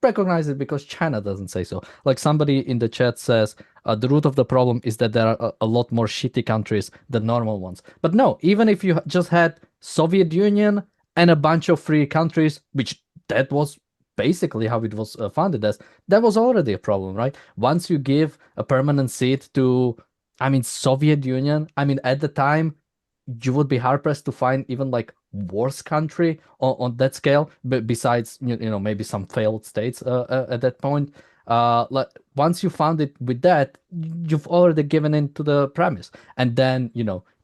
recognize it because China doesn't say so. Like somebody in the chat says, the root of the problem is that there are a lot more shitty countries than normal ones. But no, even if you just had Soviet Union and a bunch of free countries, which that was basically how it was founded as, that was already a problem, right? Once you give a permanent seat to, Soviet Union, at the time, you would be hard pressed to find even like worse country on that scale, but besides, maybe some failed states at that point. Like once you found it with that, you've already given in to the premise, and then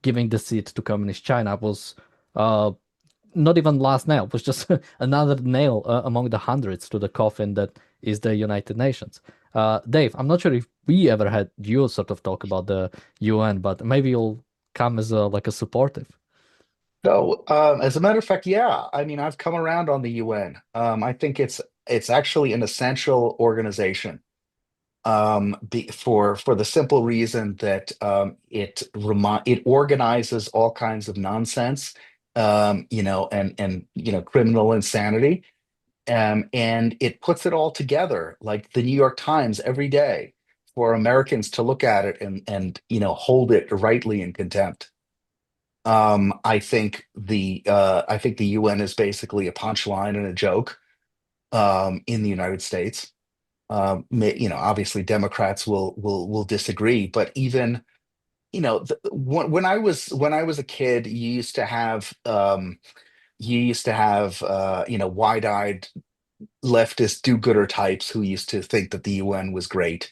giving the seat to communist China was not even last nail, was just another nail among the hundreds to the coffin that is the United Nations. Dave, I'm not sure if we ever had you sort of talk about the UN, but maybe you'll come as a supportive. So, as a matter of fact, yeah. I've come around on the UN. I think it's actually an essential organization. For the simple reason that it organizes all kinds of nonsense, and criminal insanity, and it puts it all together like the New York Times every day for Americans to look at it and hold it rightly in contempt. I think the UN is basically a punchline and a joke in the United States. Obviously Democrats will disagree, but even when I was a kid, you used to have wide-eyed leftist do-gooder types who used to think that the UN was great,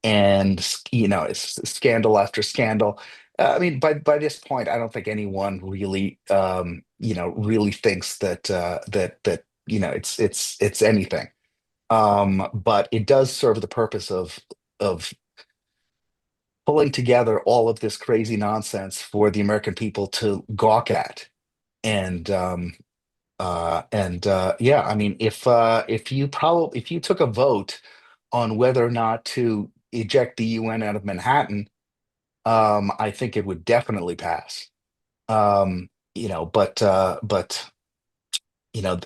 and it's scandal after scandal. By this point, I don't think anyone really really thinks that it's anything. But it does serve the purpose of pulling together all of this crazy nonsense for the American people to gawk at. And yeah, if you took a vote on whether or not to eject the UN out of Manhattan, I think it would definitely pass. But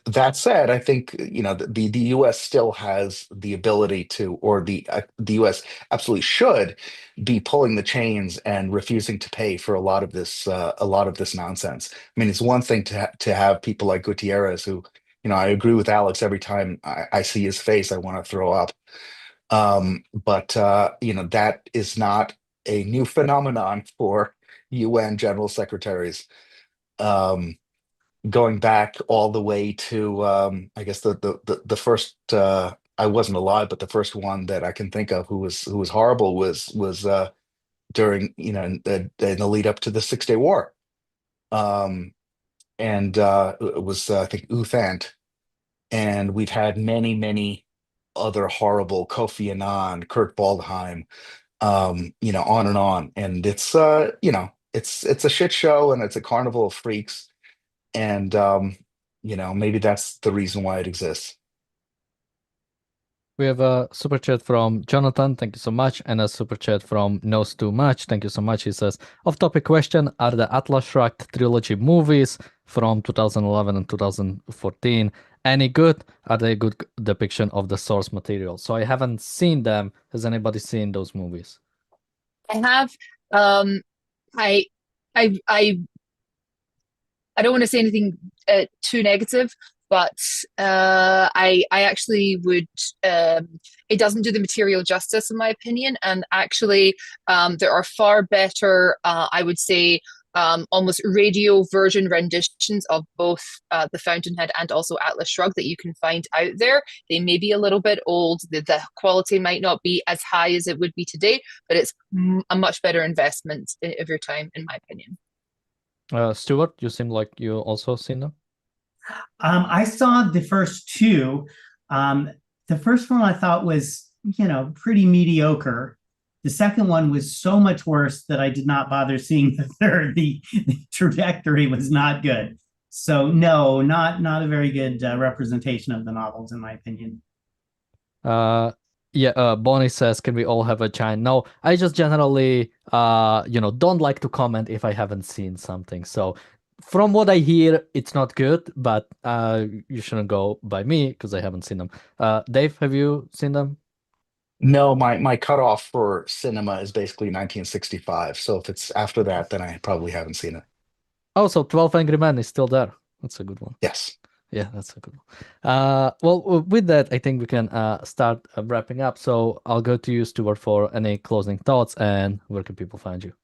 that said, I think the U.S. still has the ability to, or the U.S. absolutely should be pulling the chains and refusing to pay for a lot of this nonsense. It's one thing to have people like Gutierrez, who I agree with Alex. Every time I see his face, I want to throw up. But that is not a new phenomenon for UN general secretaries. Going back all the way to I guess the first I wasn't alive, but the first one that I can think of who was horrible was during in the lead up to the 6 Day War. And it was I think Uthant, and we've had many other horrible, Kofi Annan, Kurt Waldheim, on and on. And it's a shit show, and it's a carnival of freaks. And maybe that's the reason why it exists. We have a super chat from Jonathan. Thank you so much. And a super chat from Knows Too Much. Thank you so much. He says, off-topic question, are the Atlas Shrugged trilogy movies from 2011 and 2014 any good? Are they a good depiction of the source material? So I haven't seen them. Has anybody seen those movies? I have. Um, I, I don't want to say anything too negative, but I actually would. It doesn't do the material justice, in my opinion, and actually, there are far better. I would say. Almost radio version renditions of both The Fountainhead and also Atlas Shrugged that you can find out there. They may be a little bit old. The quality might not be as high as it would be today, but it's a much better investment of your time, in my opinion. Stuart, you seem like you also seen them. I saw the first two. The first one I thought was, pretty mediocre. The second one was so much worse that I did not bother seeing the third. The trajectory was not good. So no, not a very good representation of the novels, in my opinion. Bonnie says, can we all have a giant? No, I just generally, don't like to comment if I haven't seen something. So from what I hear, it's not good, but you shouldn't go by me because I haven't seen them. Dave, have you seen them? No, my cutoff for cinema is basically 1965. So if it's after that, then I probably haven't seen it. Oh, so 12 Angry Men is still there. That's a good one. Yes. Yeah, that's a good one. Well, with that, I think we can start wrapping up. So I'll go to you, Stuart, for any closing thoughts, and where can people find you?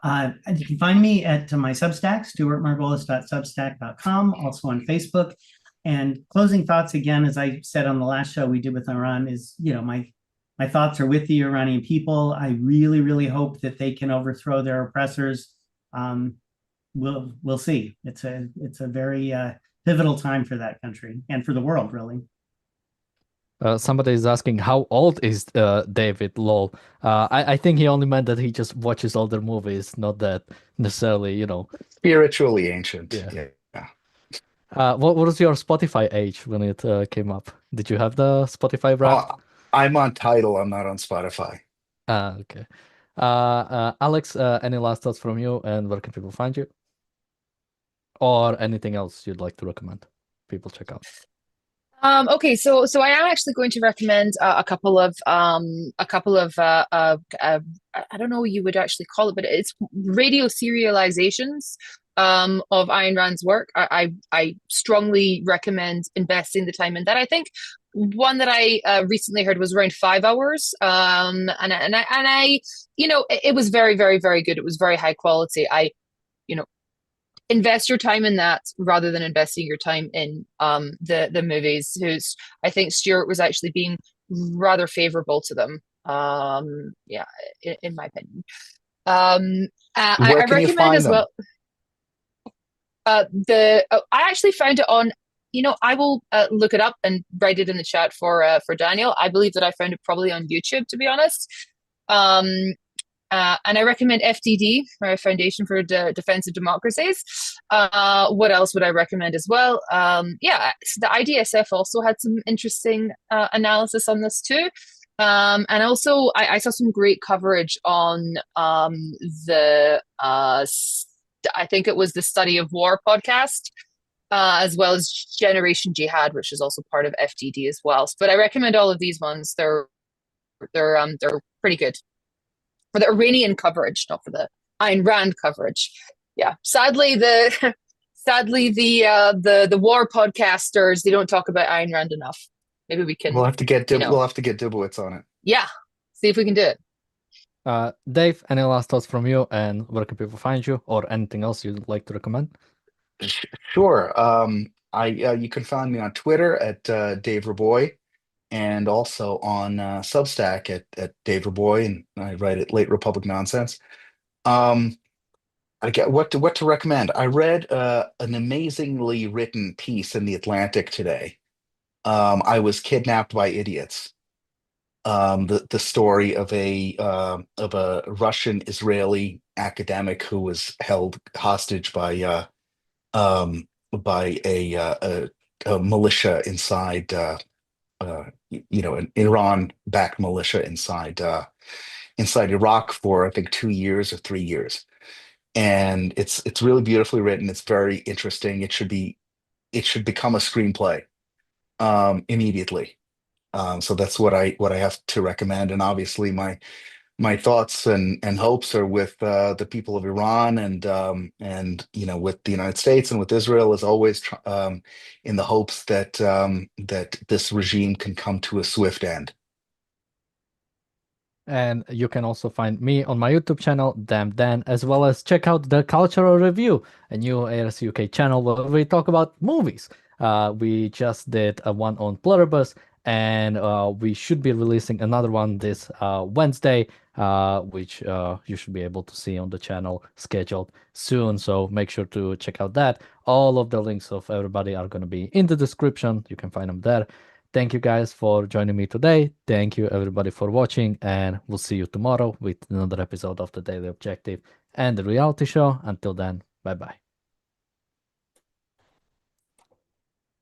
You can find me at my Substack, stuartmargolis.substack.com, also on Facebook. And closing thoughts, again, as I said on the last show we did with Iran, is, my thoughts are with the Iranian people. I really, really hope that they can overthrow their oppressors. We'll see. It's a very pivotal time for that country and for the world, really. Somebody is asking, how old is David? Lol. I think he only meant that he just watches older movies, not that necessarily, Spiritually ancient. Yeah. Yeah. What was your Spotify age when it came up? Did you have the Spotify Wrapped? I'm on Tidal. I'm not on Spotify. Okay. Alex, any last thoughts from you, and where can people find you? Or anything else you'd like to recommend people check out? Okay, so I am actually going to recommend a couple of I don't know what you would actually call it, but it's radio serializations of Ayn Rand's work. I strongly recommend investing the time in that. I think one that I recently heard was around 5 hours, and I it was very, very, very good. It was very high quality. Invest your time in that rather than investing your time in the movies, whose I think Stuart was actually being rather favorable to them. In my opinion. I recommend as well. I actually found it on. I will look it up and write it in the chat for Daniel. I believe that I found it probably on YouTube, to be honest. And I recommend FDD, Foundation for Defense of Democracies. What else would I recommend as well? So the IDSF also had some interesting analysis on this too. And also, I saw some great coverage on I think it was the Study of War podcast, as well as Generation Jihad, which is also part of FDD as well. But I recommend all of these ones. They're pretty good. For the Iranian coverage, not for the Ayn Rand coverage. Yeah, sadly the war podcasters, they don't talk about Ayn Rand enough. Maybe we can. We'll have to get Dibowitz on it. Yeah, see if we can do it. Dave, any last thoughts from you, and where can people find you, or anything else you'd like to recommend? Sure. You can find me on Twitter at Dave Raboy. And also on Substack at Dave Raboy, and I write at Late Republic Nonsense. I get what to recommend. I read an amazingly written piece in The Atlantic today. I Was Kidnapped by Idiots. The story of a Russian Israeli academic who was held hostage by by a militia inside, an Iran-backed militia inside Iraq for I think 2 years or 3 years. And it's really beautifully written. It's very interesting. It should become a screenplay immediately. So that's what I have to recommend. And obviously my thoughts and hopes are with the people of Iran and with the United States and with Israel as always, in the hopes that this regime can come to a swift end. And you can also find me on my YouTube channel, Damn Dan, as well as check out the Cultural Review, a new ARCUK channel where we talk about movies. We just did a one on Pluribus, and we should be releasing another one this Wednesday, which you should be able to see on the channel scheduled soon. So make sure to check out that. All of the links of everybody are going to be in the description. You can find them there. Thank you guys for joining me today. Thank you everybody for watching, and we'll see you tomorrow with another episode of the Daily Objective and the reality show. Until then, bye bye.